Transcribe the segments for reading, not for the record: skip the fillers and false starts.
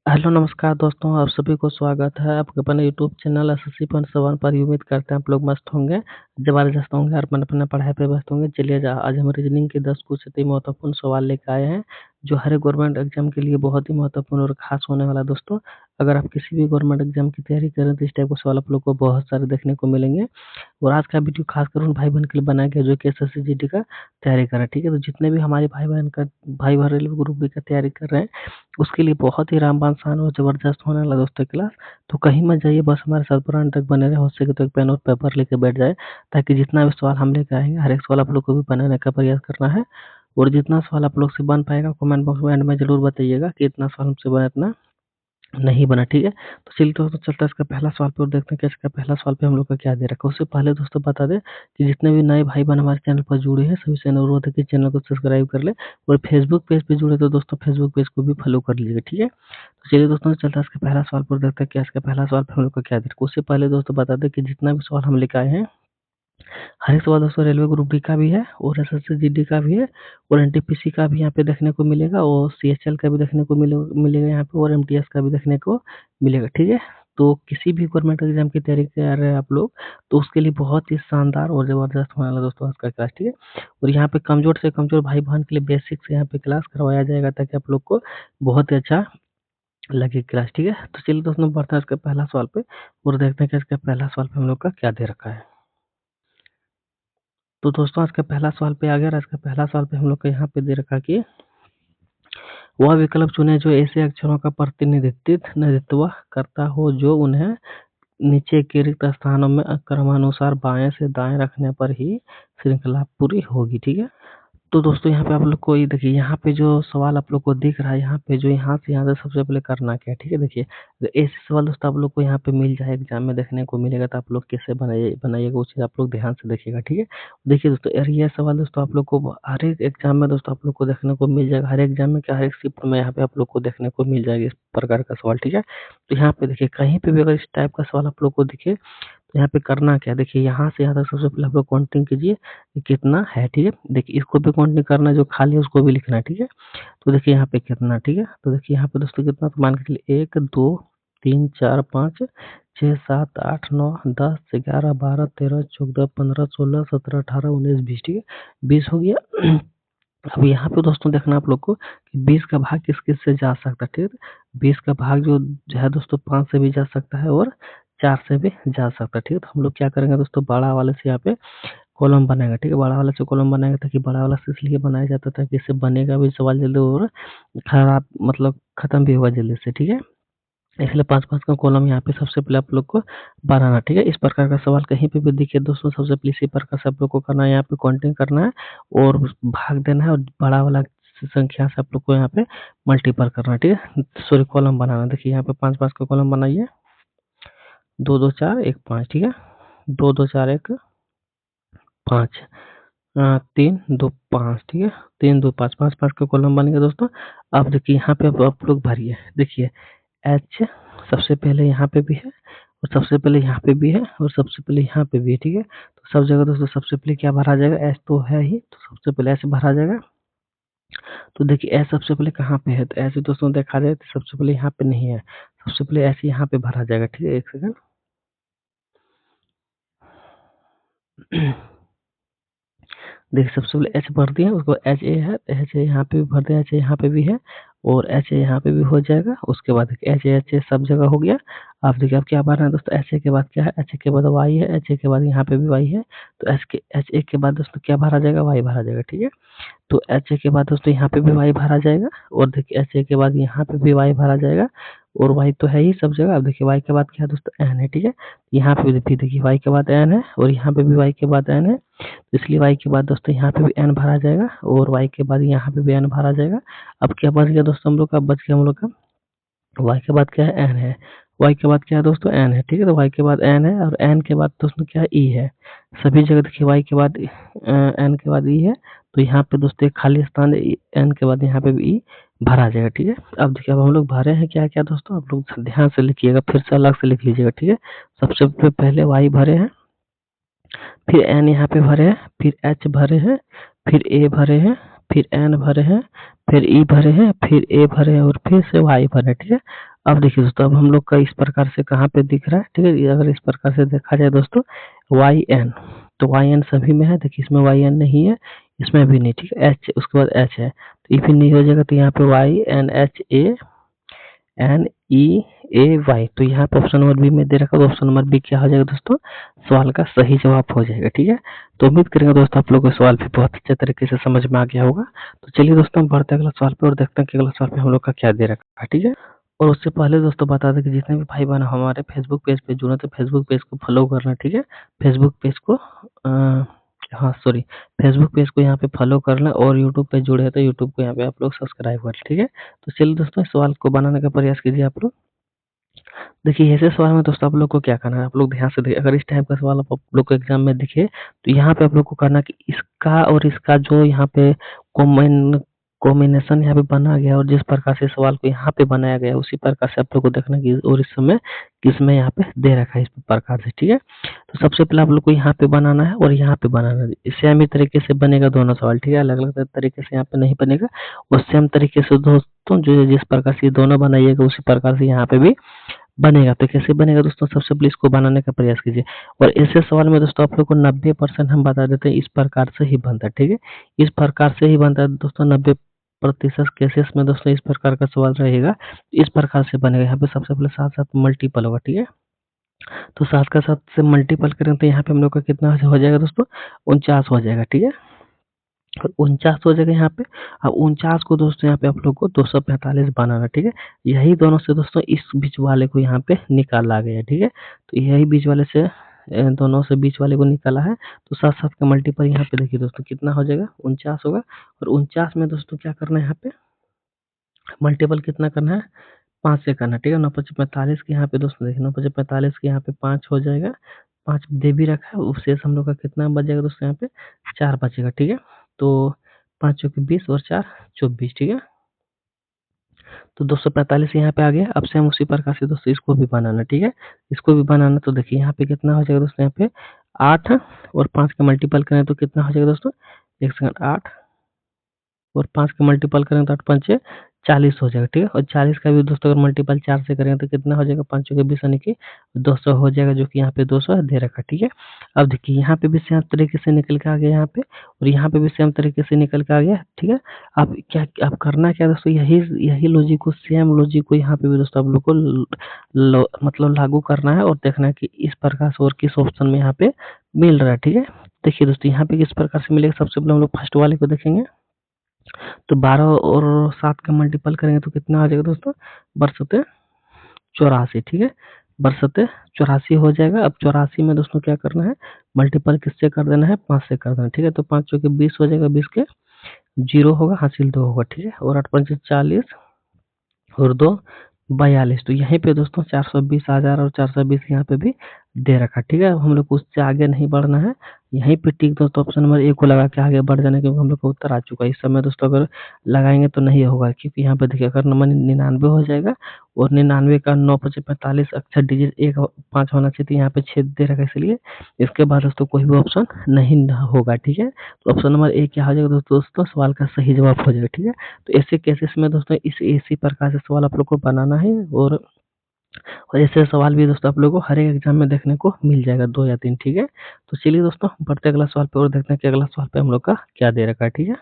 Hello नमस्कार दोस्तों, आप सभी को स्वागत है आपके अपने यूट्यूब चैनल एसएससी पॉइंट 7 पर। उम्मीद करते हैं आप लोग मस्त होंगे, ज़बरदस्त होंगे और अपने पढ़ाई पे व्यस्त होंगे। चलिए आज हम रीजनिंग के 10 कुछ अति महत्वपूर्ण सवाल लेकर आए हैं, जो हर गवर्नमेंट एग्जाम के लिए बहुत ही महत्वपूर्ण और खास होने वाला है दोस्तों। अगर आप किसी भी गवर्नमेंट एग्जाम की तैयारी कर रहे हैं तो इस टाइप के सवाल आप लोग को बहुत सारे देखने को मिलेंगे। और आज का वीडियो खासकर उन भाई बहन के लिए बनाया गया जो कि एसएससी जीडी का तैयारी कर रहे हैं, ठीक है। तो जितने भी हमारे भाई बहन रेलवे ग्रुप बी का तैयारी कर रहे हैं, उसके लिए बहुत ही रामबाण शान और ज़बरदस्त होने वाला दोस्तों क्लास। तो कहीं मत जाइए, बस हमारे साथ पूरा अंत तक बने रहे। हो सके तो एक पेन और पेपर लेके बैठ जाए, ताकि जितना भी सवाल हम लेके आएंगे हर एक सवाल आप लोग को भी बनाने का प्रयास करना है। और जितना सवाल आप लोग से बन पाएगा कमेंट बॉक्स में एंड में जरूर बताइएगा कि इतना सवाल हमसे बना, इतना नहीं बना, ठीक है। तो चलिए दोस्तों चलता है इसका पहला सवाल पे और देखते हैं कि इसका पहला सवाल पे हम लोग का क्या दे रखा है। उससे पहले दोस्तों बता दें कि जितने भी नए भाई बहन हमारे चैनल पर जुड़े हैं सभी से अनुरोध है कि चैनल को सब्सक्राइब कर ले, और फेसबुक पेज पे जुड़े तो दोस्तों फेसबुक पेज को भी फॉलो कर लीजिएगा, ठीक है। तो चलिए दोस्तों चलता है इसका पहला सवाल पर देखते हैं क्या इसका पहला सवाल पे हम लोग का क्या दे रखा है। उससे पहले दोस्तों बता दें कि जितना भी सवाल हम लेकर आए हैं, हर एक सवाल दोस्तों रेलवे ग्रुप डी का भी है और एसएससी जीडी का भी है और एनटीपीसी का भी यहाँ पे देखने को मिलेगा और सीएचएल का भी देखने को मिलेगा यहाँ पे, और एमटीएस का भी देखने को मिलेगा, ठीक है। तो किसी भी गवर्नमेंट एग्जाम की तैयारी कर रहे हैं आप लोग, तो उसके लिए बहुत ही शानदार और जबरदस्त होने वाला दोस्तों आज का क्लास, ठीक है। और यहाँ पे कमजोर से कमजोर भाई बहन के लिए बेसिक से यहाँ पे क्लास करवाया जाएगा, ताकि आप लोग को बहुत ही अच्छा लगे क्लास, ठीक है। तो चलिए दोस्तों बढ़ते हैं इसका पहला सवाल पे और देखते हैं कि इसका पहला सवाल पे हम लोग का क्या दे रखा है। तो दोस्तों आज का पहला सवाल पे आ गया। आज का पहला सवाल पे हम लोग को यहाँ पे दे रखा कि वह विकल्प चुने जो ऐसे अक्षरों का प्रतिनिधित्व करता हो जो उन्हें नीचे के रिक्त स्थानों में क्रमानुसार बाएं से दाएं रखने पर ही श्रृंखला पूरी होगी, ठीक है। तो दोस्तों यहाँ पे आप लोग को ये देखिए, यहाँ पे जो सवाल आप लोग को दिख रहा है, यहाँ पे जो यहाँ से सबसे पहले करना क्या है, ठीक है। देखिए तो ऐसे सवाल दोस्तों आप लोग को यहाँ पे मिल जाए एग्जाम में देखने को मिलेगा, तो आप लोग कैसे बनाइएगा वो चीज़ आप लोग ध्यान से देखिएगा, ठीक है। देखिए दोस्तों यार ये सवाल दोस्तों आप लोग को हर एक एग्जाम में दोस्तों आप लोग को देखने को मिल जाएगा। हर एग्जाम में क्या, हर एक शिफ्ट में यहाँ पे आप लोग को देखने को मिल जाएगा इस प्रकार का सवाल, ठीक है। तो यहाँ पे देखिए कहीं पे भी अगर इस टाइप का सवाल आप लोग को दिखे, तो यहाँ पे करना क्या है, देखिए यहाँ से यहाँ तक सबसे पहले आप लोग काउंटिंग कीजिए कि कितना है, ठीक है। देखिए इसको भी काउंटिंग करना है, जो खाली है उसको भी लिखना है, ठीक है। तो देखिए यहाँ पे कितना, ठीक है। तो देखिए यहाँ पे दोस्तों कितना, तो मान के चलिए 1 2 3 4 5 6 7 8 9 10 11 12 13 14 15 16 17 18 19 20, ठीक है। 20 हो गया। अब यहाँ पे दोस्तों देखना आप लोग को कि 20 का भाग किस किस से जा सकता है, ठीक है। 20 का भाग जो है दोस्तों 5 से भी जा सकता है और 4 से भी जा सकता है, ठीक है। तो हम लोग क्या करेंगे दोस्तों, बड़ा वाले से यहाँ पे कॉलम बनाएंगे, ठीक है। बड़ा वाला से कॉलम बनाएंगे, ताकि बड़ा वाला से इसलिए बनाया जाता था कि इससे बनेगा भी सवाल जल्दी और खराब मतलब खत्म भी होगा जल्दी से, ठीक है। इसलिए 5-5 का कॉलम यहाँ पे सबसे पहले आप लोग को बनाना, ठीक है। इस प्रकार का सवाल कहीं पे भी दिखे दोस्तों, सबसे पहले इसी प्रकार से आप लोग को करना है, यहाँ पे काउंटिंग करना है और भाग देना है और बड़ा वाला संख्या से आप लोग को यहाँ पे मल्टीपल करना है, ठीक है। सॉरी कॉलम बनाना, देखिए यहाँ पे 5-5 का कॉलम बनाइए, 2 2 4 1 5, ठीक है। 2 2 4 1 5 3 2 5, ठीक है। 3 2 5 5 का कॉलम बन गया दोस्तों। अब देखिए यहाँ पे आप लोग भरिए, देखिए एच सबसे पहले यहाँ पे भी है और सबसे पहले यहाँ पे भी है और सबसे पहले यहाँ पे भी है, ठीक है। तो सब जगह दोस्तों सबसे पहले क्या भरा जाएगा, एच तो है ही, तो सबसे पहले ऐसे भरा जाएगा। तो देखिए एच सबसे पहले कहाँ पे है, तो ऐसे दोस्तों देखा जाए तो सबसे पहले यहाँ पे नहीं है, सबसे पहले ऐसे यहाँ पे भरा जाएगा, ठीक है। एक सेकंड। देखिए सबसे पहले एच भर दिए, उसको एच ए है, एच ए यहाँ पे भी भर दिया, एच ए यहाँ पे भी है और एच ए यहाँ पे भी हो जाएगा। उसके बाद एच ए सब जगह हो गया। आप देखिए अब क्या भरना है दोस्तों, एच ए के बाद क्या है, एच ए के बाद वाई है, एच ए के बाद यहाँ पे भी वाई है, तो एच ए के बाद दोस्तों क्या भरा जाएगा, वाई भरा जाएगा, ठीक है। तो एच ए के बाद दोस्तों यहाँ पे भी वाई भरा जाएगा और देखिए एच ए के बाद यहाँ पे भी वाई भरा जाएगा और वाई तो है ही सब जगह। अब देखिए वाई के बाद क्या है दोस्तों, एन है, ठीक है। यहाँ पे भी देखिए वाई के बाद एन है और यहाँ पे भी वाई के बाद एन है, तो इसलिए वाई के बाद दोस्तों यहाँ पे भी एन भरा जाएगा और वाई के बाद यहाँ पे भी एन भरा जाएगा। अब क्या बच गया दोस्तों हम लोग का, बच गया हम लोग का वाई के बाद क्या है, एन है। वाई के बाद क्या है दोस्तों, एन है, ठीक है। तो वाई के बाद एन है और एन के बाद दोस्तों क्या है, ई है। सभी जगह देखिए वाई के बाद एन के बाद ई है, तो यहाँ पे दोस्तों एक खाली स्थान है, एन के बाद यहाँ पे भी ई भरा जाएगा, ठीक है। अब देखिए अब हम लोग भरे हैं क्या क्या दोस्तों, आप लोग ध्यान से लिखिएगा, फिर से अलग से लिख लीजिएगा, ठीक है। सबसे पहले वाई भरे हैं, फिर एन यहाँ पे भरे हैं, फिर एच भरे हैं, फिर ए भरे हैं, फिर एन भरे हैं, फिर ई भरे हैं, फिर ए भरे हैं और फिर से वाई भरे हैं, ठीक है। अब देखिए दोस्तों, अब हम लोग का इस प्रकार से कहाँ पे दिख रहा है, ठीक है। अगर इस प्रकार से देखा जाए दोस्तों, वाई एन, तो वाई एन सभी में है। देखिए इसमें वाई एन नहीं है, इसमें भी नहीं, ठीक है। एच, उसके बाद एच है, तो ये फिर नहीं हो जाएगा, तो यहाँ पे Y N H A N E A Y, तो यहाँ पे ऑप्शन नंबर बी में दे रखा है। ऑप्शन नंबर बी क्या हो जाएगा दोस्तों, सवाल का सही जवाब हो जाएगा, ठीक है। तो उम्मीद करेंगे दोस्तों आप लोगों को सवाल भी बहुत अच्छे तरीके से समझ में आ गया होगा। तो चलिए दोस्तों, हम बढ़ते हैं अगला सवाल पे और देखते हैं कि अगला सवाल पे हम लोग का क्या दे रखा है, ठीक है। और उससे पहले दोस्तों बता दें कि जितने भी भाई बहन हमारे फेसबुक पेज पे जुड़े, तो फेसबुक पेज को फॉलो करना, ठीक है। फेसबुक पेज को हाँ सॉरी, फेसबुक पेज को यहाँ पे फॉलो करना, और यूट्यूब पे जुड़े हैं तो यूट्यूब को यहाँ पे आप लोग सब्सक्राइब कर, ठीक है। तो चलिए दोस्तों, इस सवाल को बनाने का प्रयास कीजिए आप लोग। देखिए ऐसे सवाल में दोस्तों आप लोग को क्या करना है, आप लोग ध्यान से देखिए। अगर इस टाइप का सवाल आप लोग को एग्जाम में दिखे, तो यहाँ पे आप लोग को करना कि इसका और इसका जो यहाँ पे कॉम्बिनेशन यहाँ पे बना गया, और जिस प्रकार से सवाल को यहाँ पे बनाया गया, उसी प्रकार से आप लोग को देखना कि और इस समय किसमें यहाँ पे दे रखा है, इस प्रकार से, ठीक है। तो सबसे पहले आप लोग को यहाँ पे बनाना है और यहाँ पे बनाना है। सेम ही तरीके से बनेगा दोनों सवाल, ठीक है। अलग अलग तरीके से यहाँ पे नहीं बनेगा, और सेम तरीके से दोस्तों जो जिस प्रकार से दोनों बनाइएगा, उसी प्रकार से यहाँ पे भी बनेगा। तो कैसे बनेगा दोस्तों, सबसे पहले इसको बनाने का प्रयास कीजिए। और ऐसे सवाल में दोस्तों आप लोग को 90% हम बता देते हैं, इस प्रकार से ही बनता है, ठीक है। इस प्रकार से ही बनता है दोस्तों। 90% केसेस में दोस्तों इस प्रकार का सवाल रहेगा, इस प्रकार से बनेगा। यहाँ पे सबसे पहले साथ साथ मल्टीपल होगा, ठीक है। तो 7 का 7 से मल्टीपल करें तो यहाँ पे हम लोग का कितना हो जाएगा दोस्तों, 49 हो जाएगा, ठीक है। और 49 हो जाएगा यहाँ पे। अब 49 को दोस्तों यहाँ पे आप लोग को 245 बनाना, ठीक है। यही दोनों से दोस्तों इस बीच वाले को यहाँ पे निकाला गया है, ठीक है। तो यही बीच वाले से दोनों से बीच वाले को निकाला है। तो 7 का मल्टीपल यहाँ पे देखिए दोस्तों कितना हो जाएगा, 49 होगा। और 49 में दोस्तों क्या करना है, यहाँ पे मल्टीपल कितना करना है, 5 से करना, ठीक है। 9 5 45 के यहाँ पे दोस्तों देखिए, 9 5 45 के यहाँ पे 5 हो जाएगा, 5 दे भी रखा है। उस शेष हम लोग का कितना बचेगा दोस्तों, यहाँ पे 4 बचेगा, ठीक है। तो 5 चौके 20 और 4 24, ठीक है। तो 245 यहाँ पे आ गया। अब से हम उसी प्रकार से दोस्तों इसको भी बनाना, ठीक है। इसको भी बनाना, तो देखिए यहाँ पे कितना हो जाएगा दोस्तों, यहाँ पे 8 और 5 का मल्टीपल करें तो कितना हो जाएगा दोस्तों, एक सेकंड, 8 और 5 का मल्टीपल करें तो 8 पंचे 40 हो जाएगा, ठीक है। और 40 का भी दोस्तों अगर मल्टीपल 4 से करें तो कितना हो जाएगा, 5 चौके 20 यानी कि 200 हो जाएगा, जो कि यहाँ पे 200 दे रखा, ठीक है। अब देखिए यहाँ पे भी सेम तरीके से निकल के आ गया यहाँ पे, और यहाँ पे भी सेम तरीके से निकल के आ गया, ठीक है। अब क्या अब करना क्या दोस्तों, यही यही लॉजिक को, सेम लॉजिक को यहाँ पे भी दोस्तों आप लोग को मतलब लागू करना है, और देखना है कि इस प्रकार से और किस ऑप्शन में यहाँ पे मिल रहा है, ठीक है। देखिए दोस्तों यहाँ पे किस प्रकार से मिलेगा, सबसे पहले हम लोग फर्स्ट वाले को देखेंगे। तो 12 और 7 का मल्टीपल करेंगे तो कितना आ जाएगा दोस्तों, बरसते 84, ठीक है। बरसते 84 हो जाएगा। अब 84 में दोस्तों क्या करना है, मल्टीपल किससे कर देना है, 5 से कर देना है, ठीक है। तो 5 चौके 20 हो जाएगा, 20 के 0 होगा, हासिल 2 होगा, ठीक है। और 8 पंचे 40 और 2 42, तो यहीं पे दोस्तों 420 आ जा रहा है, और 420 यहाँ पे भी दे रखा, ठीक है। अब हम लोग को उससे आगे नहीं बढ़ना है, यहीं पे टिक दोस्तों ऑप्शन नंबर ए को लगा के आगे बढ़ जाना है, क्योंकि हम लोग का उत्तर आ चुका है। इस समय दोस्तों अगर लगाएंगे तो नहीं होगा, क्योंकि यहाँ पे देखिए अगर नंबर 99 हो जाएगा, और 99 का 9 5 45 अक्षर डिजिट 1 5 होना चाहिए, तो यहाँ पे छेद दे रखा है, इसलिए इसके बाद दोस्तों कोई भी ऑप्शन नहीं होगा, ठीक है। तो ऑप्शन नंबर ए क्या हो जाएगा दोस्तों, सवाल का सही जवाब हो जाएगा, ठीक है। तो ऐसे केसेस में दोस्तों इसी प्रकार से सवाल आप लोग को बनाना है, और ऐसे सवाल भी दोस्तों आप लोगों को हर एक एग्जाम में देखने को मिल जाएगा, 2 या 3, ठीक है। तो चलिए दोस्तों बढ़ते अगला सवाल पे और देखते हैं कि अगला सवाल पे हम लोग का क्या दे रखा है, ठीक है।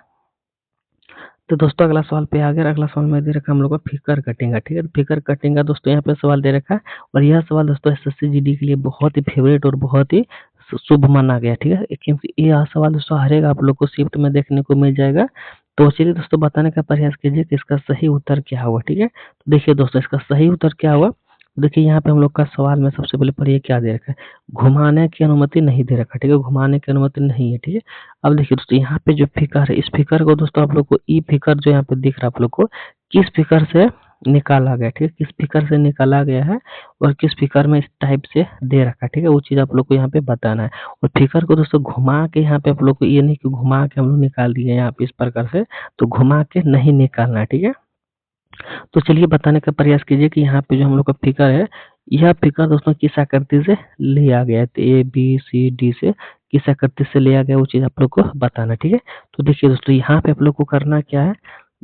तो दोस्तों अगला सवाल पे आ गया। अगला सवाल में दे रखा है हम लोग का फिगर कटिंग का, ठीक है। फिगर कटिंग का दोस्तों यहाँ पे सवाल दे रखा है, और यह सवाल दोस्तों एसएससी जीडी के लिए बहुत ही फेवरेट और बहुत ही शुभ माना गया, ठीक है। क्योंकि यह सवाल दोस्तों हर एक आप लोग को शिफ्ट में देखने को मिल जाएगा। तो चलिए दोस्तों बताने का प्रयास कीजिए कि इसका सही उत्तर क्या होगा, ठीक है। तो देखिए दोस्तों इसका सही उत्तर क्या होगा, देखिए यहाँ पे हम लोग का सवाल में सबसे पहले पढ़िए क्या दे रखा है, घुमाने की अनुमति नहीं दे रखा, ठीक है। घुमाने की अनुमति नहीं है, ठीक है। अब देखिए दोस्तों यहाँ पे जो फिगर है, इस फिगर को दोस्तों आप लोग को ई फिगर जो यहाँ पे दिख रहा है आप लोग को, किस फिगर से निकाला गया, ठीक है। किस फिगर से निकाला गया है, और किस फिगर में इस टाइप से दे रखा है, ठीक है। वो चीज आप लोग को यहाँ पे बताना है। और फिगर को दोस्तों घुमा के यहाँ पे आप लोग को, ये नहीं कि घुमा के हम लोग निकाल दिए यहाँ पे इस प्रकार से, तो घुमा के नहीं निकालना है, ठीक है। तो चलिए बताने का प्रयास कीजिए कि यहाँ पे जो हम लोग का फिगर है, यह फिगर दोस्तों किस आकृति से लिया गया है, तो ए बी सी डी से किस आकृति से लिया गया, वो चीज आप लोग को बताना, ठीक है। तो देखिए दोस्तों यहाँ पे आप लोग को करना क्या है,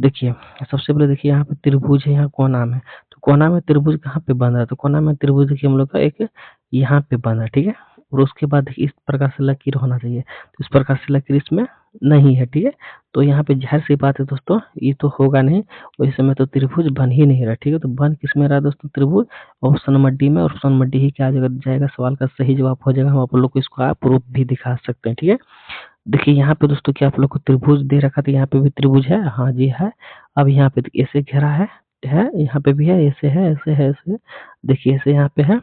देखिए सबसे पहले देखिए यहाँ पे त्रिभुज है, यहाँ कौन नाम है, तो कोना में त्रिभुज कहाँ पे बन रहा है, तो कोना में त्रिभुज देखिए हम लोग का एक यहाँ पे बना है, ठीक है। और उसके बाद देखिए इस प्रकार से लकीर होना चाहिए, तो इस प्रकार से लकीर इसमें नहीं है, ठीक है। तो यहाँ पे ज़ाहिर सी बात है दोस्तों, ये तो होगा नहीं, और इस समय तो त्रिभुज बन ही नहीं रहा, ठीक है। तो बन किस में रहा है दोस्तों त्रिभुज, ऑप्शन नंबर डी में। ऑप्शन नंबर डी ही क्या जाएगा, सवाल का सही जवाब हो जाएगा। हम आप लोग को इसका प्रूफ भी दिखा सकते हैं, ठीक है। देखिए यहाँ पे दोस्तों क्या आप लोग को त्रिभुज दे रखा था, यहाँ पे भी त्रिभुज है, हाँ जी है। अब यहाँ पे ऐसे घेरा है, यहाँ पे भी है, ऐसे है, ऐसे है, ऐसे। देखिए ऐसे यहाँ पे है,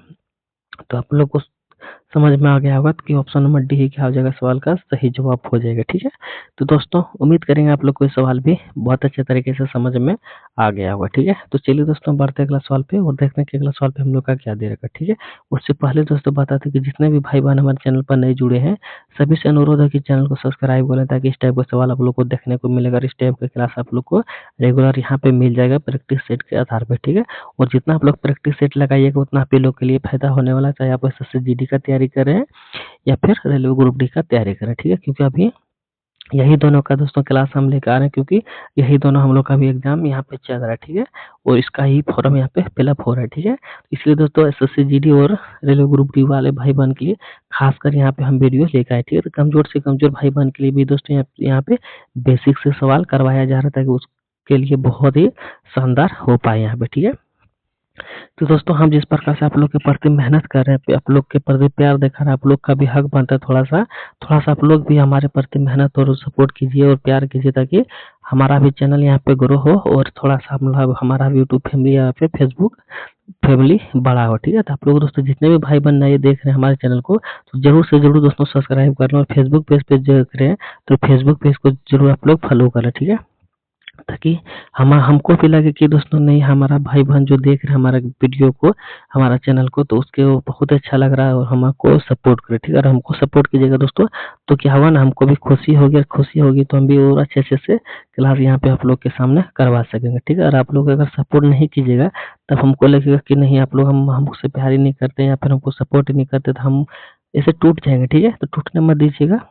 तो आप लोग को समझ में आ गया होगा कि ऑप्शन नंबर डी ही क्या हो जाएगा, सवाल का सही जवाब हो जाएगा, ठीक है। तो दोस्तों उम्मीद करेंगे आप लोग को ये सवाल भी बहुत अच्छे तरीके से समझ में आ गया होगा, ठीक है। तो चलिए दोस्तों बढ़ते अगला सवाल पे और देखते हैं कि अगला सवाल पे हम लोग का क्या दे रखा, ठीक है। उससे पहले दोस्तों बताते कि जितने भी भाई बहन हमारे चैनल पर नए जुड़े हैं, सभी से अनुरोध है कि चैनल को सब्सक्राइब करें, ताकि इस टाइप का सवाल आप लोग को देखने को मिलेगा। इस टाइप का क्लास आप लोग को रेगुलर यहाँ पे मिल जाएगा प्रैक्टिस सेट के आधार पर, ठीक है। और जितना आप लोग प्रैक्टिस सेट लगाइएगा उतना आप लोग के लिए फायदा होने वाला है, चाहे आप एसएससी जीडी का तैयारी कर रहे हैं या फिर रेलवे ग्रुप डी का तैयारी करें, ठीक है। क्योंकि अभी यही दोनों का दोस्तों क्लास हम लेकर आ रहे हैं, क्योंकि यही दोनों हम लोग का भी एग्जाम यहाँ पे चल रहा है, ठीक है। और इसका ही फॉर्म यहाँ पे फिलअप हो रहा है, ठीक है। इसलिए दोस्तों एसएससी जीडी और रेलवे ग्रुप डी वाले भाई बहन के लिए खासकर यहाँ पे हम वीडियो लेकर आए, ठीक है। तो कमजोर से कमजोर भाई बहन के लिए भी दोस्तों यहाँ पे बेसिक से सवाल करवाया जा रहा था, कि उसके लिए बहुत ही शानदार हो पाए यहाँ पे, ठीक है। तो दोस्तों हम जिस प्रकार से आप लोग के प्रति मेहनत कर रहे हैं, आप लोग के प्रति प्यार दिखा रहे हैं, आप लोग का भी हक बनता है थोड़ा सा आप लोग भी हमारे प्रति मेहनत और सपोर्ट कीजिए और प्यार कीजिए, ताकि हमारा भी चैनल यहाँ पे ग्रो हो और थोड़ा सा हमारा भी यूट्यूब फैमिली या फिर फेसबुक फैमिली बड़ा हो, ठीक है। तो आप लोग दोस्तों जितने भी भाई बहन नए देख रहे हैं हमारे चैनल को, तो जरूर से जरूर दोस्तों सब्सक्राइब करना, और फेसबुक पेज पे देख रहे हैं तो फेसबुक पेज को जरूर आप लोग फॉलो करें, ठीक है। ताकि हमको भी लगे कि दोस्तों नहीं, हमारा भाई बहन जो देख रहे हैं हमारा वीडियो को, हमारा चैनल को, तो उसके वो बहुत अच्छा लग रहा है और हमको सपोर्ट करे, ठीक है। और हमको सपोर्ट कीजिएगा दोस्तों, तो क्या होगा ना, हमको भी खुशी होगी, और खुशी होगी तो हम भी और अच्छे से क्लास यहाँ पे आप लोग के सामने करवा सकेंगे, ठीक है। और आप लोग अगर सपोर्ट नहीं कीजिएगा, तब हमको लगेगा कि नहीं आप लोग हमसे प्यार ही नहीं करते या फिर हमको सपोर्ट ही नहीं करते, तो हम ऐसे टूट जाएंगे, ठीक है। तो टूटने मत दीजिएगा।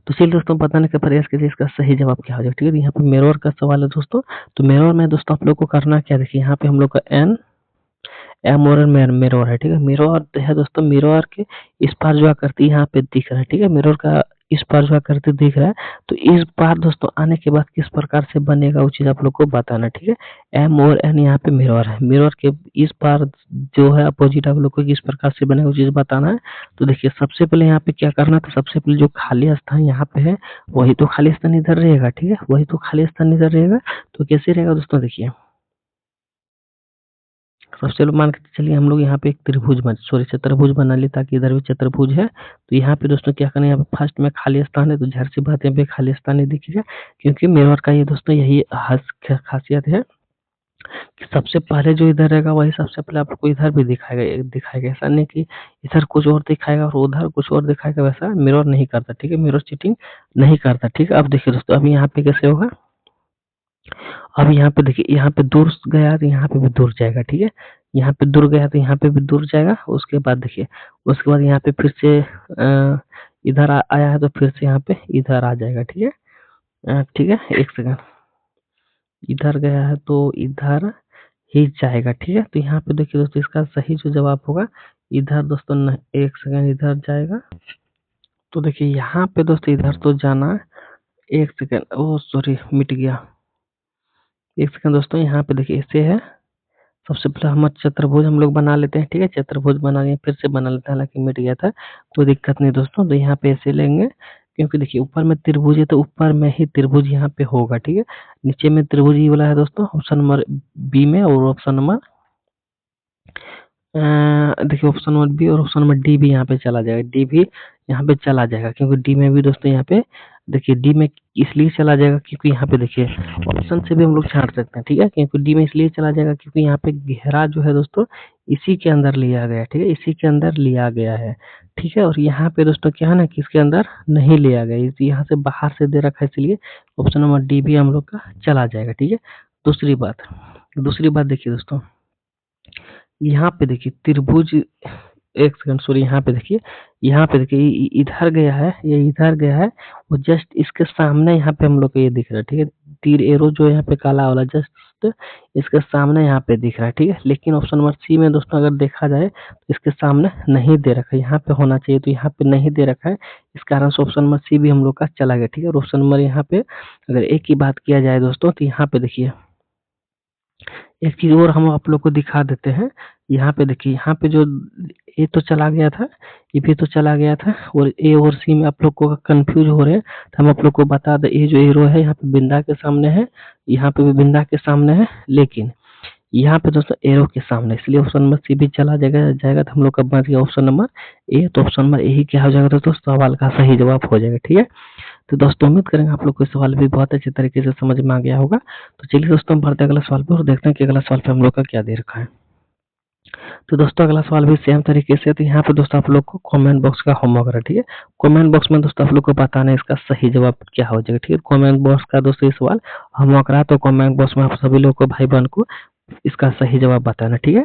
तो चलिए दोस्तों बताने का प्रयास कीजिए इसका सही जवाब क्या हो जाएगा, ठीक है। यहाँ पे मिरर का सवाल है दोस्तों, तो मिरर में दोस्तों आप लोग को करना क्या, देखिए यहाँ पे हम लोग का एन एम और मिरर है, ठीक है। मिरर है दोस्तों, मिरर के इस पार जो आकृति यहाँ पे दिख रहा है, ठीक है। मिरर का इस पार जो आकृति दिख रहा है, तो इस बार दोस्तों आने के बाद किस प्रकार से बनेगा वो चीज आप लोग को बताना, ठीक है। एम और एन यहाँ पे मिरर है, मिरर के इस पार जो है अपोजिट आप लोग को किस प्रकार से बनेगा वो चीज बताना है। तो देखिए सबसे पहले यहाँ पे क्या करना है, तो सबसे पहले जो खाली स्थान यहाँ पे है, वही तो खाली स्थान इधर रहेगा, ठीक है। वही तो खाली स्थान इधर रहेगा, तो कैसे रहेगा दोस्तों, देखिए सबसे पहले मान के चलिए हम लोग यहाँ पे एक चतुर्भुज बना लिए, ताकि इधर भी चतुर्भुज है। तो यहाँ पे दोस्तों क्या करना है, यहाँ पे फर्स्ट में खाली स्थान है, तो ज़ाहिर सी बात है यहाँ पे खाली स्थान ही दिखेगा, क्योंकि मिरर का ये दोस्तों यही खासियत है कि सबसे पहले जो इधर रहेगा वही सबसे पहले आपको इधर भी दिखाएगा। ऐसा नहीं कि इधर कुछ और दिखाएगा और उधर कुछ और दिखाएगा, वैसा मिरर नहीं करता, ठीक है। मिरर चीटिंग नहीं करता, ठीक है। अब देखिए दोस्तों अभी यहाँ पे कैसे होगा, अब यहाँ पे देखिए, यहाँ पे दूर गया तो यहाँ पे भी दूर जाएगा, ठीक है। यहाँ पे दूर गया तो यहाँ पे भी दूर जाएगा। उसके बाद देखिए, उसके बाद यहाँ पे फिर से इधर आया है, तो फिर से यहाँ पे इधर आ जाएगा, ठीक है। ठीक है, एक सेकंड, इधर गया है तो इधर ही जाएगा, ठीक है। तो यहाँ पे देखिए दोस्तों इसका सही जो जवाब होगा इधर दोस्तों, एक सेकंड, इधर जाएगा। तो देखिए यहाँ पे दोस्तों इधर तो जाना, एक सेकंड, ओ सॉरी मिट गया, एक सेकंड दोस्तों। यहाँ पे देखिए ऐसे है, सबसे पहले हम चतुर्भुज हम लोग बना लेते हैं, ठीक है। चतुर्भुज बना लिए, फिर से बना लेते हैं, हालांकि मिट गया था, कोई दिक्कत नहीं दोस्तों। तो यहाँ पे ऐसे लेंगे, क्योंकि देखिए ऊपर में त्रिभुज है, तो ऊपर में ही त्रिभुज यहाँ पे होगा, ठीक है। नीचे में त्रिभुज ही वाला है दोस्तों, ऑप्शन नंबर बी में, और ऑप्शन नंबर देखिए ऑप्शन नंबर बी और ऑप्शन नंबर डी भी यहाँ पे चला जाएगा, डी भी यहाँ पे चला जाएगा, क्योंकि डी में भी दोस्तों यहाँ पे देखिए, डी में इसलिए चला जाएगा क्योंकि यहाँ पे देखिए ऑप्शन से भी हम लोग छांट सकते हैं, ठीक है। क्योंकि डी में इसलिए चला जाएगा क्योंकि यहाँ पे घेरा जो है दोस्तों इसी के अंदर लिया गया है, ठीक है, इसी के अंदर लिया गया है, ठीक है। और यहाँ पे दोस्तों क्या है ना कि इसके अंदर नहीं लिया गया, यहाँ से बाहर से दे रखा है, इसलिए ऑप्शन नंबर डी भी हम लोग का चला जाएगा, ठीक है। दूसरी बात देखिए दोस्तों, यहाँ पे देखिए त्रिभुज, एक सेकंड सॉरी, यहाँ पे देखिए इधर गया है, ये इधर गया है, वो जस्ट इसके सामने यहाँ पे हम लोग को ये दिख रहा है, ठीक है। तीर एरो जो यहाँ पे काला वाला जस्ट दोस्तों इसके सामने यहाँ पे दिख रहा है, ठीक है। लेकिन ऑप्शन नंबर सी में दोस्तों अगर देखा जाए तो इसके सामने नहीं दे रखा है, यहाँ पे होना चाहिए तो यहाँ पे नहीं दे रखा है, इस कारण से ऑप्शन नंबर सी भी हम लोग का चला गया, ठीक है। और ऑप्शन नंबर यहाँ पे अगर ए की बात किया जाए दोस्तों तो यहाँ पे देखिए एक चीज और हम आप लोग को दिखा देते हैं। यहाँ पे देखिए, यहाँ पे जो ए तो चला गया था, ये भी तो चला गया था, और ए और सी में आप लोग को कंफ्यूज हो रहे हैं तो हम आप लोग को बता दें, ये जो एरो है यहाँ पे बिंदा के सामने है, यहाँ पे भी बिंदा के सामने है, लेकिन यहाँ पे दोस्तों एरो के सामने, इसलिए ऑप्शन नंबर सी भी चला जाएगा तो हम लोग का बच गया ऑप्शन नंबर ए। तो ऑप्शन नंबर ए ही क्या हो जाएगा दोस्तों, सवाल का सही जवाब हो जाएगा, ठीक है। तो दोस्तों उम्मीद करेंगे आप लोग को सवाल भी बहुत अच्छे तरीके से समझ में आ गया होगा। तो चलिए दोस्तों हम बढ़ते अगला सवाल पर और देखते हैं कि अगला सवाल पे हम लोग का क्या दे रखा है। तो दोस्तों अगला सवाल भी सेम तरीके से, तो यहाँ पे दोस्तों आप लोग को कमेंट बॉक्स का होमवर्क है, ठीक है। कमेंट बॉक्स में दोस्तों आप लोग को बताना है इसका सही जवाब क्या हो जाएगा, ठीक है। कमेंट बॉक्स का दोस्तों ये सवाल होमवर्क रहा, तो कमेंट बॉक्स में आप सभी लोग को भाई बहन को इसका सही जवाब बताना, ठीक है।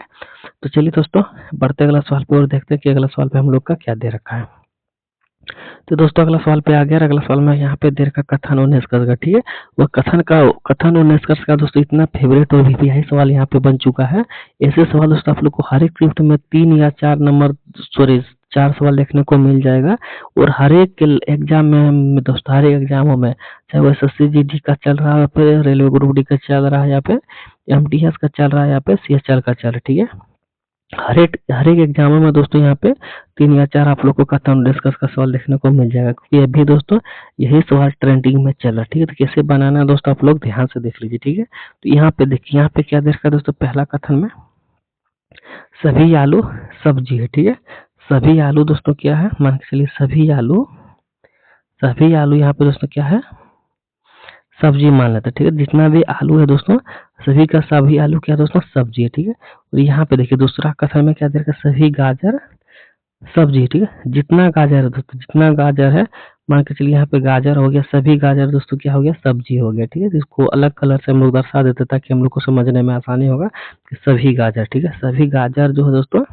तो चलिए दोस्तों बढ़ते अगला सवाल पे और देखते हैं कि अगला सवाल पे हम लोग का क्या दे रखा है। तो दोस्तों अगला सवाल पे आ गया, अगला सवाल में यहाँ पे दे रखा कथन और निष्कर्ष का, ठीक है। वो कथन और निष्कर्ष का दोस्तों इतना फेवरेट और वीपीआई सवाल यहाँ पे बन चुका है। ऐसे सवाल दोस्तों आप लोग को हर एक शिफ्ट में 3 या 4 नंबर, सॉरी 4 सवाल देखने को मिल जाएगा। और हर एक एग्जाम में दोस्तों, हर एक एग्जामों में, चाहे वो एसएससी जीडी का चल रहा है, या फिर रेलवे ग्रुप डी का चल रहा है, या फिर एमटीएस का चल रहा है, या फिर सीएचएल का चल रहा है, ठीक है। हर एक एग्जामों में दोस्तों यहाँ पे 3 या 4 आप लोग को कथन डिस्कस का सवाल देखने को मिल जाएगा, क्योंकि अभी दोस्तों यही सवाल ट्रेंडिंग में चल रहा है, ठीक है। तो कैसे बनाना है दोस्तों आप लोग ध्यान से देख लीजिए, ठीक है। तो यहाँ पे देखिए, यहाँ पे क्या दे रखा है दोस्तों, पहला कथन में सभी आलू सब्जी है, ठीक है। सभी आलू दोस्तों क्या है, मान के चलिए सभी आलू यहाँ पे दोस्तों क्या है, सब्जी मान लेते हैं, ठीक है। जितना भी आलू है दोस्तों, सभी का सभी आलू क्या है दोस्तों, सब्जी है, ठीक है। और यहाँ पे देखिए दूसरा कथन में क्या दे रखा है, सभी गाजर सब्जी, ठीक है। जितना गाजर है दोस्तों, जितना गाजर है, मान के चलिए यहाँ पे गाजर हो गया, सभी गाजर दोस्तों क्या हो गया, सब्जी हो गया, ठीक है। तो इसको अलग कलर से हम लोग दर्शा देते ताकि हम लोग को समझने में आसानी होगा कि सभी गाजर, ठीक है, सभी गाजर जो है दोस्तों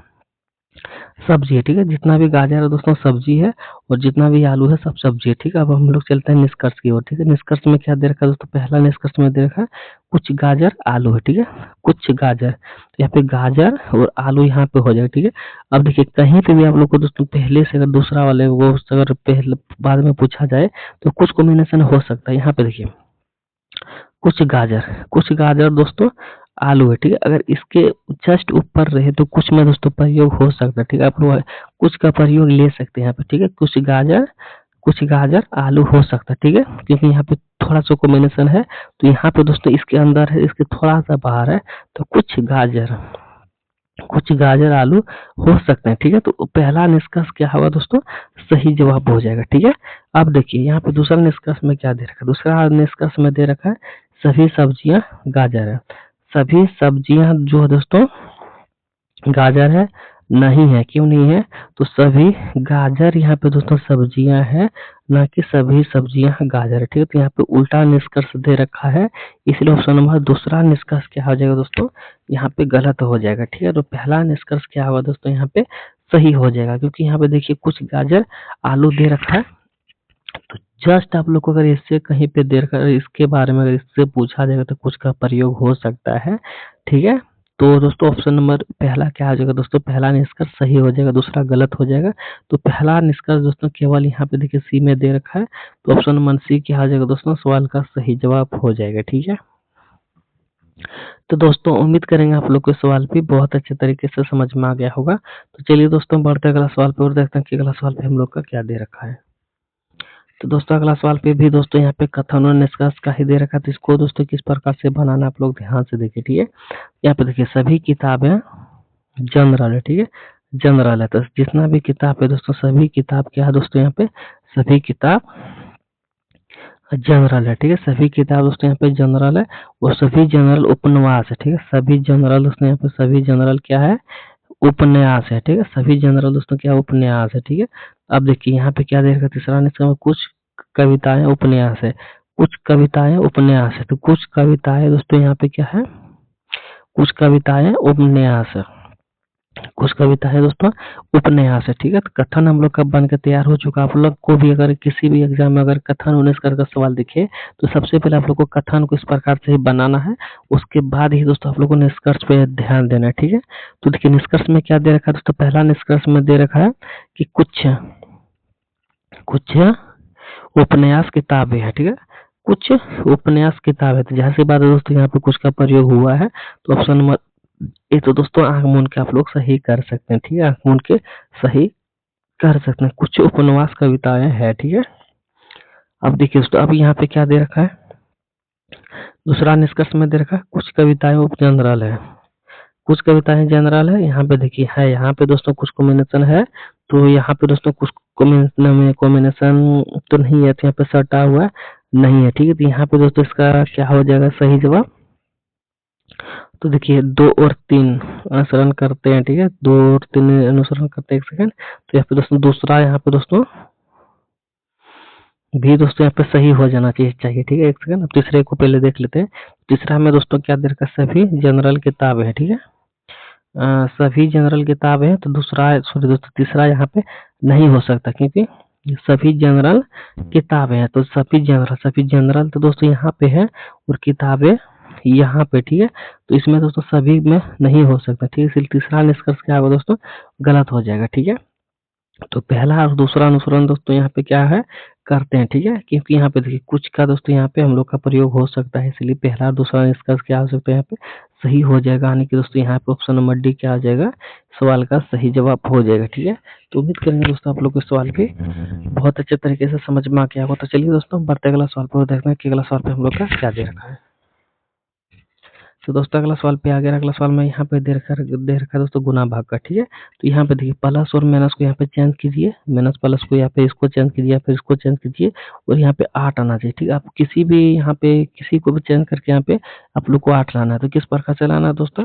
सब्जी है, ठीक है। जितना भी गाजर है दोस्तों सब्जी है, और जितना भी आलू है सब सब्जी है, ठीक है। अब हम लोग चलते हैं निष्कर्ष की ओर, ठीक है। निष्कर्ष में क्या दे रखा है दोस्तों, पहला निष्कर्ष में दे रखा है कुछ गाजर आलू है, ठीक है। कुछ गाजर, तो यहाँ पे गाजर और आलू यहाँ पे हो जाएगा, ठीक है। अब देखिए कहीं पे भी आप लोग को दोस्तों पहले से अगर दूसरा वाले वो अगर पहले बाद में पूछा जाए तो कुछ कॉम्बिनेशन हो सकता है। यहाँ पे देखिए कुछ गाजर दोस्तों आलू है, ठीक है। अगर इसके जस्ट ऊपर रहे तो कुछ में दोस्तों प्रयोग हो सकता है, ठीक है। आप लोग कुछ का प्रयोग ले सकते हैं यहाँ पे, ठीक है। कुछ गाजर आलू हो सकता है, ठीक है, क्योंकि यहाँ पे थोड़ा सा कॉम्बिनेशन है। तो यहाँ पे दोस्तों इसके अंदर है, इसके थोड़ा सा बाहर है, तो कुछ गाजर आलू हो सकते हैं, ठीक है। तो पहला निष्कर्ष क्या होगा दोस्तों, सही जवाब हो जाएगा, ठीक है। अब देखिए यहाँ पे दूसरा निष्कर्ष में क्या दे रखा है, दूसरा निष्कर्ष में दे रखा है सभी सब्जियां गाजर है। सभी सब्जियां जो है दोस्तों गाजर है, नहीं है, क्यों नहीं है, तो सभी गाजर यहाँ पे दोस्तों सब्जियां है, ना कि सभी सब्जियां गाजर है, ठीक है। तो यहाँ पे उल्टा निष्कर्ष दे रखा है, इसलिए ऑप्शन नंबर दूसरा निष्कर्ष क्या हो जाएगा दोस्तों, यहाँ पे गलत हो जाएगा, ठीक है। तो पहला निष्कर्ष क्या होगा दोस्तों, यहाँ पे सही हो जाएगा, क्योंकि यहाँ पे देखिए कुछ गाजर आलू दे रखा है। तो जस्ट आप लोग को अगर इससे कहीं पे देर कर इसके बारे में अगर इससे पूछा जाएगा तो कुछ का प्रयोग हो सकता है, ठीक है। तो दोस्तों ऑप्शन नंबर पहला क्या हो जाएगा दोस्तों, पहला निष्कर्ष सही हो जाएगा, दूसरा गलत हो जाएगा। तो पहला निष्कर्ष दोस्तों केवल यहाँ पे देखिए सी में दे रखा है, तो ऑप्शन नंबर सी क्या हो जाएगा दोस्तों, सवाल का सही जवाब हो जाएगा, ठीक है। तो दोस्तों उम्मीद करेंगे आप लोग को सवाल भी बहुत अच्छे तरीके से समझ में आ गया होगा। तो चलिए दोस्तों बढ़ते अगला सवाल पे और देखते हैं कि अगला सवाल पे हम लोग का क्या दे रखा है। तो दोस्तों अगला सवाल पे भी दोस्तों यहाँ पे कथन और निष्कर्ष का ही दे रखा, तो इसको दोस्तों किस प्रकार से बनाना आप लोग ध्यान से देखिए, ठीक है। यहाँ पे देखिए सभी किताबें जनरल है, ठीक है, जनरल है। तो जितना भी किताब है दोस्तों, सभी किताब क्या है दोस्तों, यहाँ पे सभी किताब जनरल है, ठीक है। सभी किताब दोस्तों यहाँ पे जनरल है, और सभी जनरल उपन्यास है, ठीक है। सभी जनरल दोस्तों यहाँ पे सभी जनरल क्या है, उपन्यास है, ठीक है। सभी जनरल दोस्तों क्या उपन्यास है, ठीक है। अब देखिए यहाँ पे क्या दे रखा है, तीसरा निष्कर्ष में कुछ कविताएं उपन्यास है, कुछ कविताएं उपन्यास है। तो कुछ कविताएं दोस्तों यहाँ पे क्या है, कुछ कविताएं उपन्यास है, कुछ कविता है दोस्तों उपन्यास है, ठीक है। तो कथन हम लोग का बन के तैयार हो चुका। आप लोग को भी अगर किसी भी एग्जाम में अगर कथन 19 का सवाल दिखे तो सबसे पहले आप लोग को कथन को इस प्रकार से ही बनाना है। उसके बाद ही दोस्तों आप लोग को निष्कर्ष पे ध्यान देना है, ठीक है। तो देखिए निष्कर्ष में क्या दे रखा है दोस्तों, पहला निष्कर्ष में दे रखा है कि कुछ कुछ उपन्यास किताबें हैं, ठीक है। कुछ उपन्यास किताबें, तो जैसी बात है दोस्तों यहाँ पे कुछ का प्रयोग हुआ है। तो ऑप्शन नंबर ए तो दोस्तों आंख मूंद के आप लोग सही कर सकते हैं, ठीक है। आंख मूंद के सही कर सकते हैं। कुछ उपन्यास कविताएं हैं, ठीक है। अब देखिए दोस्तों अब यहाँ पे क्या दे रखा है, दूसरा निष्कर्ष में दे रखा है कुछ कविताएं उप जनरल है। कुछ कविताएं जनरल है, यहाँ पे देखिए है, यहाँ पे दोस्तों कुछ कॉम्बिनेशन है। तो यहाँ पे दोस्तों कुछ कॉम्बिनेशन तो नहीं है, तो यहाँ पे सटा हुआ नहीं है, ठीक है। तो यहाँ पे दोस्तों इसका क्या हो जाएगा सही जवाब। तो देखिए 2 और 3 अनुसरण करते हैं, ठीक है। 2 और 3 अनुसरण करते हैं, एक सेकंड। तो यहाँ पे दोस्तों दूसरा यहाँ पे दोस्तों भी दोस्तों यहाँ पे सही हो जाना चाहिए, ठीक है। एक सेकंड, अब तीसरे को पहले देख लेते हैं। तीसरा में दोस्तों क्या दे रखा है, सभी जनरल किताबें है, ठीक है। सभी जनरल किताबें हैं, तो दूसरा सॉरी दोस्तों तीसरा यहाँ पे नहीं हो सकता, क्योंकि सभी जनरल किताबें हैं। तो सभी जनरल तो दोस्तों यहाँ पे है और किताबें यहाँ पे, ठीक है। तो इसमें दोस्तों सभी में नहीं हो सकता, ठीक है। इसलिए तीसरा निष्कर्ष क्या होगा दोस्तों, गलत हो जाएगा, ठीक है। तो पहला और दूसरा अनुसरण दोस्तों यहाँ पे क्या है करते हैं, ठीक है। क्योंकि यहाँ पे देखिए कुछ का दोस्तों यहाँ पे हम लोग का प्रयोग हो सकता है, इसलिए पहला और दूसरा निष्कर्ष क्या हो सकता है यहाँ पे सही हो जाएगा। यानी कि दोस्तों यहाँ पे ऑप्शन नंबर डी क्या आ जाएगा, सवाल का सही जवाब हो जाएगा, ठीक है। तो उम्मीद करेंगे दोस्तों आप लोग को सवाल भी बहुत अच्छे तरीके से समझ में आ गया होगा। तो चलिए दोस्तों बढ़ते अगला सवाल पर देखते हैं कि अगला सवाल पे हम लोग का क्या दे रखा है। तो दोस्तों अगला सवाल पे आ गया। अगला सवाल में यहाँ पे दे रखा है दोस्तों गुना भाग का, ठीक है। तो यहाँ पे देखिए प्लस और माइनस को यहाँ पे चेंज कीजिए, माइनस प्लस को यहाँ पे इसको चेंज कीजिए, फिर इसको चेंज कीजिए और यहाँ पे 8 आना चाहिए, ठीक है। आप किसी भी यहाँ पे किसी को भी चेंज करके यहाँ पे आप लोग को 8 लाना है। तो किस प्रकार से लाना है दोस्तों,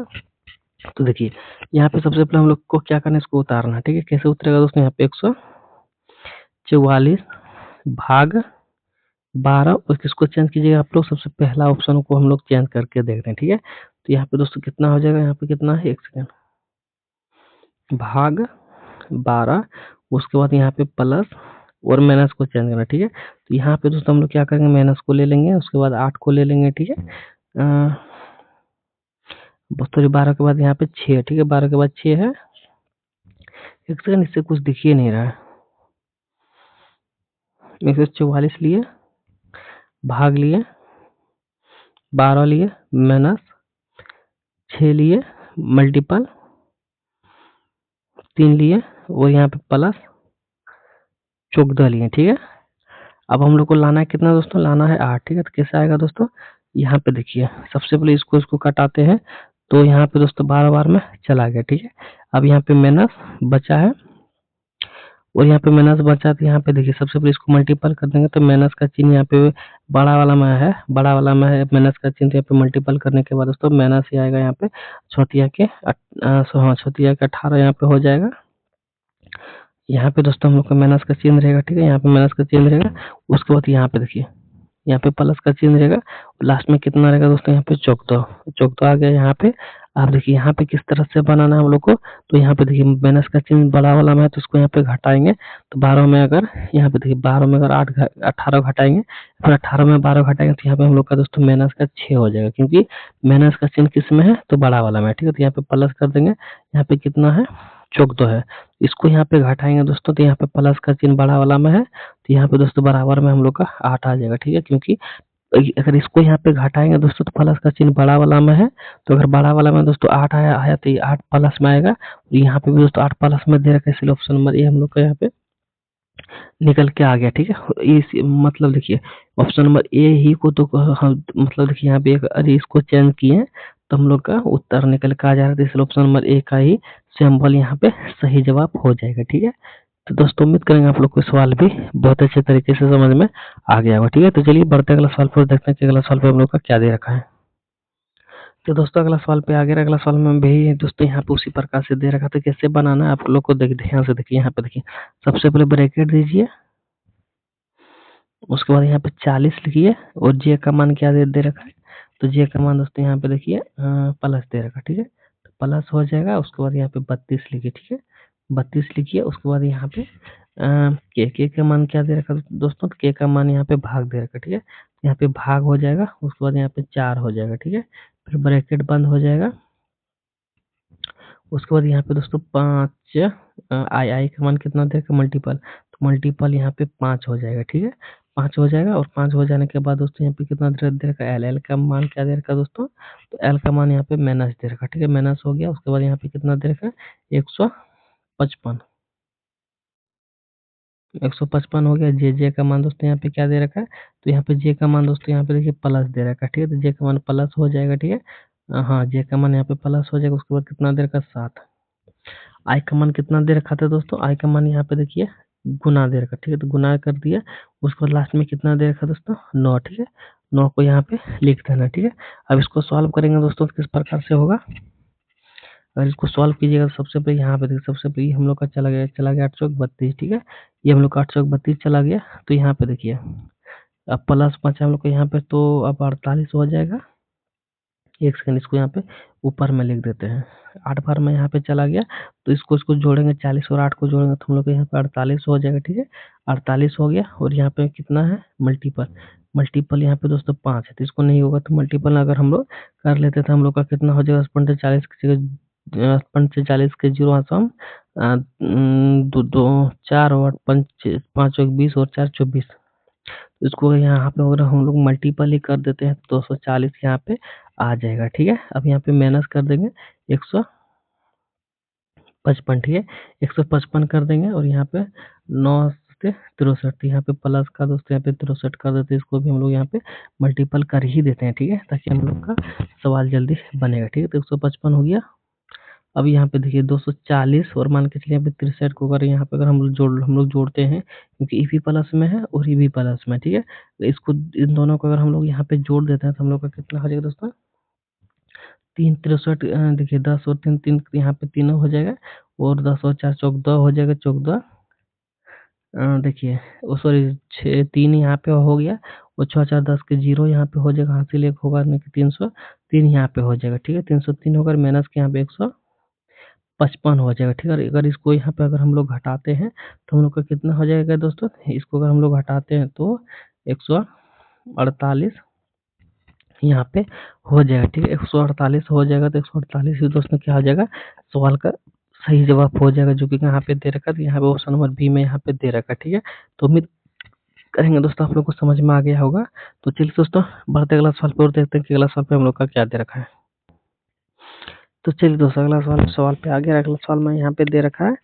तो देखिए यहाँ पे सबसे पहले हम लोग को क्या करना है, इसको उतारना है, ठीक है। कैसे उतरेगा दोस्तों, यहाँ पे 144 भाग 12 और किसको चेंज कीजिएगा आप लोग, सबसे पहला ऑप्शन को हम लोग चेंज करके देख रहे हैं, ठीक है। तो यहाँ पे दोस्तों कितना हो जाएगा, यहाँ पे कितना है, एक सेकेंड, भाग 12, उसके बाद यहाँ पे प्लस और माइनस को चेंज करना, ठीक है। तो यहाँ पे दोस्तों हम लोग क्या करेंगे, माइनस को ले लेंगे, उसके बाद 8 को ले लेंगे, ठीक है। सॉरी 12 के बाद यहाँ पे 6, ठीक है। 12 के बाद 6 है, एक सेकंड, इससे कुछ दिख ही नहीं रहा है। 144 लिए, भाग लिए, 12 लिए, माइनस 6 लिए, मल्टीपल 3 लिए और यहाँ पे प्लस 14 लिए, ठीक है। अब हम लोग को लाना है कितना दोस्तों, लाना है 8, ठीक है। तो कैसे आएगा दोस्तों, यहाँ पे देखिए सबसे पहले इसको काटाते हैं, तो यहाँ पे दोस्तों 12 बार में चला गया, ठीक है। अब यहाँ पे माइनस बचा है और यहाँ पे माइनस बचा, तो यहाँ पे देखिए सबसे पहले इसको मल्टीपल कर देंगे, तो माइनस का चिन्ह यहाँ पे बड़ा वाला में है, बड़ा वाला में है माइनस का चिन्ह। यहाँ पे मल्टीपल करने के बाद दोस्तों माइनस ही आएगा यहाँ पे, चौथिया के 18 यहाँ पे हो जाएगा। यहाँ पे दोस्तों हम लोग का माइनस का चिन्ह रहेगा, ठीक है। यहाँ पे माइनस का चिन्ह रहेगा, उसके बाद यहाँ पे देखिए यहाँ पे प्लस का चिन्ह रहेगा, लास्ट में कितना रहेगा दोस्तों, यहाँ पे 14 आ गया। यहाँ पे आप देखिए यहाँ पे किस तरह से बनाना है हम लोग को, तो यहाँ पे देखिए माइनस का चिन्ह बड़ा वाला में है, तो इसको यहाँ पे घटाएंगे। तो 12 में अगर यहाँ पे देखिए 12 में अगर 18 घटाएंगे, फिर 18 में 12 घटाएंगे, तो यहाँ पे हम लोग का दोस्तों माइनस का 6 हो जाएगा, क्योंकि माइनस का चिन्ह किस में है, तो बड़ा वाला में, ठीक है। तो यहाँ पे प्लस कर देंगे, यहाँ पे कितना है 14 है, इसको यहाँ पे घटाएंगे दोस्तों, तो यहाँ पे प्लस का चिन्ह बड़ा वाला में है, तो यहाँ पे दोस्तों बराबर में हम लोग का 8 आ जाएगा, ठीक है। क्योंकि अगर इसको यहाँ पे घटाएंगे दोस्तों, तो प्लस का चिन्ह बड़ा वाला में है, तो अगर बड़ा वाला में दोस्तों 8 आया तो ये 8 प्लस में आएगा, और यहाँ पे भी दोस्तों 8 प्लस में दे रखा है, इसलिए ऑप्शन नंबर ए हम लोग का यहाँ पे निकल के आ गया, ठीक है। इस मतलब देखिए ऑप्शन नंबर ए ही को तो मतलब देखिए यहाँ पे अरे इसको चेंज किए तो हम लोग का उत्तर निकल के आ जा रहा है, इसलिए ऑप्शन नंबर ए का ही सिंबल यहाँ पे सही जवाब हो जाएगा, ठीक है। तो दोस्तों उम्मीद करेंगे आप लोग को सवाल भी बहुत अच्छे तरीके से समझ में आ गया होगा, ठीक है। तो चलिए बढ़ते अगला सवाल पर देखते हैं कि अगला सवाल पे हम लोग का क्या दे रखा है। तो दोस्तों अगला सवाल पे आ गया। अगला सवाल में भी दोस्तों यहाँ पे उसी प्रकार से दे रखा था, कैसे बनाना है आप लोग को ध्यान से देखिए। यहाँ पे देखिए सबसे पहले ब्रैकेट दीजिए, उसके बाद यहाँ पे 40 लिखिए और जे का मान क्या दे रखा है, तो जे का मान दोस्तों यहाँ पे देखिए प्लस दे रखा, ठीक है। प्लस हो जाएगा, उसके बाद यहाँ पे 32 लिखिए, ठीक है, 32 लिखिए। उसके बाद यहाँ पे के का मान क्या दे रखा दोस्तों, के का मान यहाँ पे भाग दे रखा, ठीक है, यहाँ पे भाग हो जाएगा, उसके बाद यहाँ पे 4 हो जाएगा, ठीक है, फिर ब्रैकेट बंद हो जाएगा। उसके बाद यहाँ पे दोस्तों 5 आई का मान कितना दे रखा मल्टीपल, तो मल्टीपल यहाँ पे 5 हो जाएगा, ठीक है, 5 हो जाएगा। और 5 हो जाने के बाद दोस्तों यहाँ पे कितना दे रखा एल, एल का मान क्या दे रखा दोस्तों, तो एल का मान यहाँ पे माइनस दे रखा, ठीक है, माइनस हो गया। उसके बाद यहाँ पे कितना दे रखा 155, 155 हो गया। जे का मान दोस्तों यहाँ पे क्या दे रखा है, तो यहाँ पे जे का मान दोस्तों यहाँ पे देखिए प्लस दे रखा है, ठीक है, तो जे का मान प्लस हो जाएगा, ठीक है, हाँ जे का मान यहाँ पे प्लस हो जाएगा। उसके बाद कितना दे रखा 7। आई का मान कितना दे रखा था दोस्तों, आई का मान यहाँ पे देखिए गुना दे रखा, ठीक है, तो गुना कर दिया। उसके बाद लास्ट में कितना दे रखा दोस्तों 9, ठीक है, 9 को यहाँ पे लिख देना, ठीक है। अब इसको सॉल्व करेंगे दोस्तों, तो किस प्रकार से होगा, अगर इसको सॉल्व कीजिएगा तो सबसे पहले यहाँ पे देखिए, सबसे पहले हम लोग का चला गया 8 चौक 32, ठीक है, ये हम लोग का 8 चौक 32 चला गया। तो यहाँ पे देखिए अब प्लस 5 हम लोग को यहाँ पे, तो अब 48 हो जाएगा। एक सेकंड, इसको यहाँ पे ऊपर में लिख देते हैं, 8 बार में यहाँ पे चला गया, तो इसको जोड़ेंगे, 40 और 8 को जोड़ेंगे तो हम लोग को यहाँ पे 48 हो जाएगा, ठीक है, 48 हो गया। और यहाँ पे कितना है मल्टीपल, मल्टीपल यहाँ पे दोस्तों 5 है, तो इसको नहीं होगा, तो मल्टीपल अगर हम लोग कर लेते तो हम लोग का कितना हो जाएगा 40 की जगह 40 के जीरो आसम 4 और 5 5 20 और 4 24, इसको यहाँ पे अगर हम लोग मल्टीपल ही कर देते हैं तो 240 यहाँ पे आ जाएगा, ठीक है। अब यहाँ पे माइनस कर देंगे 155, ठीक है, 155 कर देंगे। और यहाँ पे 9 से 63, यहाँ पे प्लस का दोस्तों यहाँ पे 63 कर देते हैं, इसको भी हम लोग यहाँ पे मल्टीपल कर ही देते हैं, ठीक है, ताकि हम लोग का सवाल जल्दी बनेगा, ठीक है। तो 155 हो गया। अब यहाँ पे देखिए 240 और मान के चलिए यहाँ पे 63 को अगर यहाँ पे अगर हम लोग जोड़ते हैं, क्योंकि ईवी प्लस में है और ईवी प्लस में, ठीक है, तो इसको इन दोनों को अगर हम लोग यहाँ पे जोड़ देते हैं तो हम लोग का कितना हो जाएगा दोस्तों 3 63, देखिए 10 और 3 3 यहाँ पे तीनों हो जाएगा, और 10 और 4 14 हो जाएगा, 14 देखिए वो सॉरी 6 3 यहाँ पे हो गया, और 6 4 10 के जीरो यहाँ पे हो जाएगा, हासिल एक होगा नहीं कि 303 यहाँ पे हो जाएगा, ठीक है, 303 होगा, माइनस के यहाँ पे 155 हो जाएगा, ठीक है। अगर इसको यहाँ पे अगर हम लोग घटाते हैं तो हम लोग का कितना हो जाएगा दोस्तों, इसको अगर हम लोग घटाते हैं तो 148 यहाँ पे हो जाएगा, ठीक है, 148 हो जाएगा। तो 148 ही दोस्तों क्या हो जाएगा, सवाल का सही जवाब हो जाएगा, जो कि यहाँ पे दे रखा है, यहाँ पे ऑप्शन नंबर बी में यहाँ पे दे रखा है, ठीक है। तो उम्मीद करेंगे दोस्तों आप लोग को समझ में आ गया होगा। तो चलिए दोस्तों बढ़ते अगला सवाल पे और देखते हैं कि अगला सवाल पे हम लोग का क्या दे रखा है। तो चलिए दोस्तों अगला सवाल पे आ गया। अगला सवाल में यहाँ पे दे रखा है,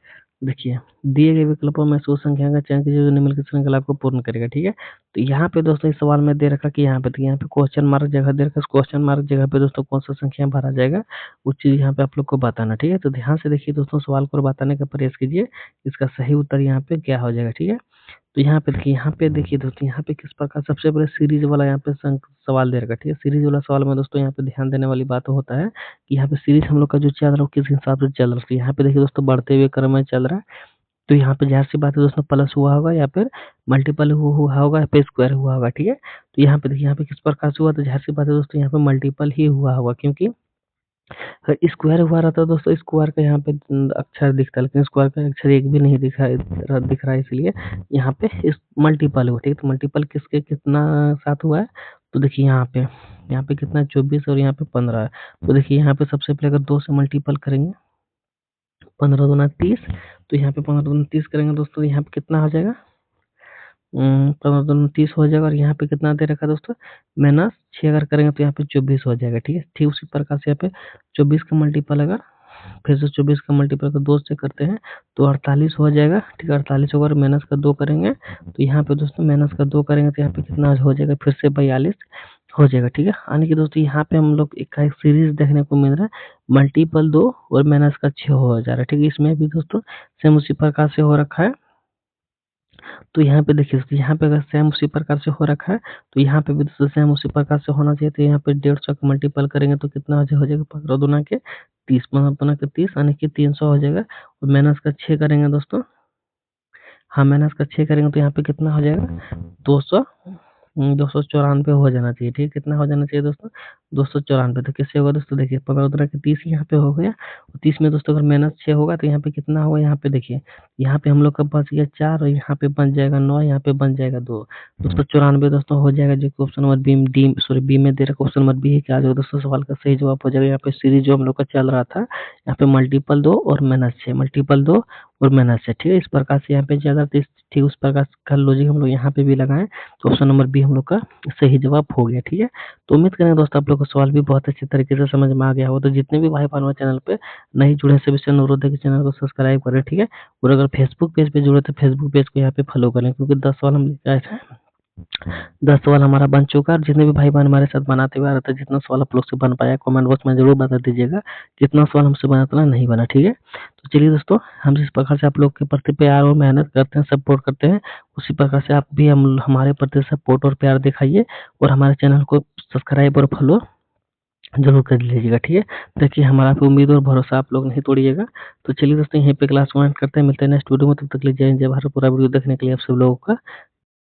देखिए दिए गए विकल्पों में उस संख्या का चयन कीजिए जो निम्नलिखित श्रृंखला को पूर्ण करेगा, ठीक है। तो यहाँ पे दोस्तों इस सवाल में दे रखा कि यहाँ पे देखिए यहाँ पे क्वेश्चन मार्क जगह दे रखा है, क्वेश्चन मार्क जगह पे दोस्तों कौन सा संख्या भरा जाएगा वो चीज यहाँ पे आप लोग को बताना, ठीक है। तो ध्यान से देखिए दोस्तों सवाल को बताने का प्रयास कीजिए, इसका सही उत्तर यहाँ पे क्या हो जाएगा, ठीक है। तो यहाँ पे देखिए दोस्तों यहाँ पे किस प्रकार सबसे पहले सीरीज वाला यहाँ पे सवाल दे रखा है, ठीक है। सीरीज वाला सवाल में दोस्तों यहाँ पे ध्यान देने वाली बात होता है कि यहाँ पे सीरीज हम लोग का जो चल रहा है वो किस हिसाब से चल रहा है। तो यहाँ पे देखिए दोस्तों बढ़ते हुए क्रम में चल रहा है, तो यहाँ पे ज़ाहिर सी बात है दोस्तों प्लस हुआ होगा या फिर मल्टीपल हुआ होगा या फिर स्क्वायर हुआ होगा, ठीक है। तो यहाँ पे देखिए यहाँ पे किस प्रकार से हुआ, तो ज़ाहिर सी बात है दोस्तों यहाँ पे मल्टीपल ही हुआ होगा, क्योंकि अगर स्क्वायर हुआ रहता है दोस्तों स्क्वायर का यहाँ पे अक्षर दिखता है, लेकिन स्क्वायर का अक्षर एक भी नहीं दिख रहा है, इसलिए यहाँ पे इस मल्टीपल हुआ, ठीक है। तो मल्टीपल किसके कितना साथ हुआ है, तो देखिए यहाँ पे कितना 24 और यहाँ पे 15 है। तो देखिए यहाँ पे सबसे पहले अगर 2 से मल्टीपल करेंगे 15 दूना 30, तो यहाँ पे 15 दूना 30 करेंगे दोस्तों, यहाँ पे कितना हो जाएगा 15 दूना 30 हो जाएगा। और यहाँ पे कितना दे रखा है दोस्तों -6 अगर करेंगे तो यहाँ पे 24 हो जाएगा, ठीक है। ठीक उसी प्रकार से यहाँ पे 24 का मल्टीपल अगर फिर से 24 का मल्टीपल अगर 2 से करते हैं तो 48 हो जाएगा, ठीक है। 48 होगा और माइनस का 2 करेंगे तो यहाँ पे दोस्तों माइनस का 2 करेंगे तो यहाँ पे कितना हो जाएगा फिर से 42 हो जाएगा, ठीक है। यानी कि दोस्तों यहाँ पे हम लोग एक सीरीज देखने को मिल रहा है, मल्टीपल 2 और माइनस का 6 हो जा रहा है, ठीक है। इसमें भी दोस्तों सेम उसी प्रकार से हो रखा है। तो यहाँ पे देखिए दोस्तों यहाँ पे अगर सेम उसी प्रकार से हो रखा है तो यहाँ पे भी दोस्तों सेम उसी प्रकार से होना चाहिए। तो यहाँ पे 150 का मल्टीपल करेंगे तो कितना हो जाएगा 15 दूना के 30, 15 दूना के 30 यानी कि 300 हो जाएगा। और माइनस का 6 करेंगे दोस्तों, हाँ माइनस का 6 करेंगे तो यहाँ पे कितना हो जाएगा 200 294 हो जाना चाहिए, ठीक है। कितना हो जाना चाहिए दोस्तों? 294। तो कैसे होगा दोस्तों? देखिए 15 के 30 यहाँ पे हो गया, और 30 में दोस्तों अगर माइनस 6 होगा तो यहाँ पे कितना होगा? यहाँ पे देखिए, यहाँ पे हम लोग का बच गया 4, और यहाँ पे बन जाएगा 9, यहाँ पे बन जाएगा 2। 294 दोस्तों हो जाएगा, जो कि ऑप्शन नंबर बी में दे रखा, ऑप्शन नंबर बी है। क्या आ जाएगा दोस्तों? सवाल का सही जवाब हो जाएगा। यहाँ पे सीरीज जो हम लोग का चल रहा था, यहाँ पे मल्टीपल 2 और माइनस 6, मल्टीपल 2 और माइनस 6, ठीक है। इस प्रकार से यहाँ पे ज़्यादा ठीक उस प्रकार का लॉजिक हम लोग यहाँ पे भी लगाएं, तो ऑप्शन नंबर बी हम लोग का सही जवाब हो गया, ठीक है। तो उम्मीद करें दोस्तों आप लोग को सवाल भी बहुत अच्छे तरीके से समझ में आ गया हो। तो जितने भी भाई बहन चैनल पे नहीं जुड़े सभी से अनुरोध है कि चैनल को सब्सक्राइब करें, ठीक है। और अगर फेसबुक पेज पे जुड़े तो फेसबुक पेज को यहाँ पे फॉलो करें, क्योंकि 10 सवाल हम लेके आए थे, 10 सवाल हमारा बन चुका है। और जितने भी भाई बहन हमारे साथ बनाते हुए आ रहे थे, जितना सवाल आप लोग से बन पाया कमेंट बॉक्स में जरूर बता दीजिएगा, जितना सवाल हमसे बना उतना नहीं बना, ठीक है। तो चलिए दोस्तों, हम जिस प्रकार से आप लोग के प्रति प्यार और मेहनत करते हैं, सपोर्ट करते हैं, उसी प्रकार से आप भी हम हमारे प्रति सपोर्ट और प्यार दिखाइए, और हमारे चैनल को सब्सक्राइब और फॉलो ज़रूर कर लीजिएगा, ठीक है। देखिए हमारा पे उम्मीद और भरोसा आप लोग नहीं तोड़िएगा। तो चलिए दोस्तों, यहीं पे क्लास को एंड करते हैं, मिलते हैं नेक्स्ट वीडियो में। तब तक के लिए जय हिंद, जय भारत। पूरा वीडियो देखने के लिए आप सब लोगों का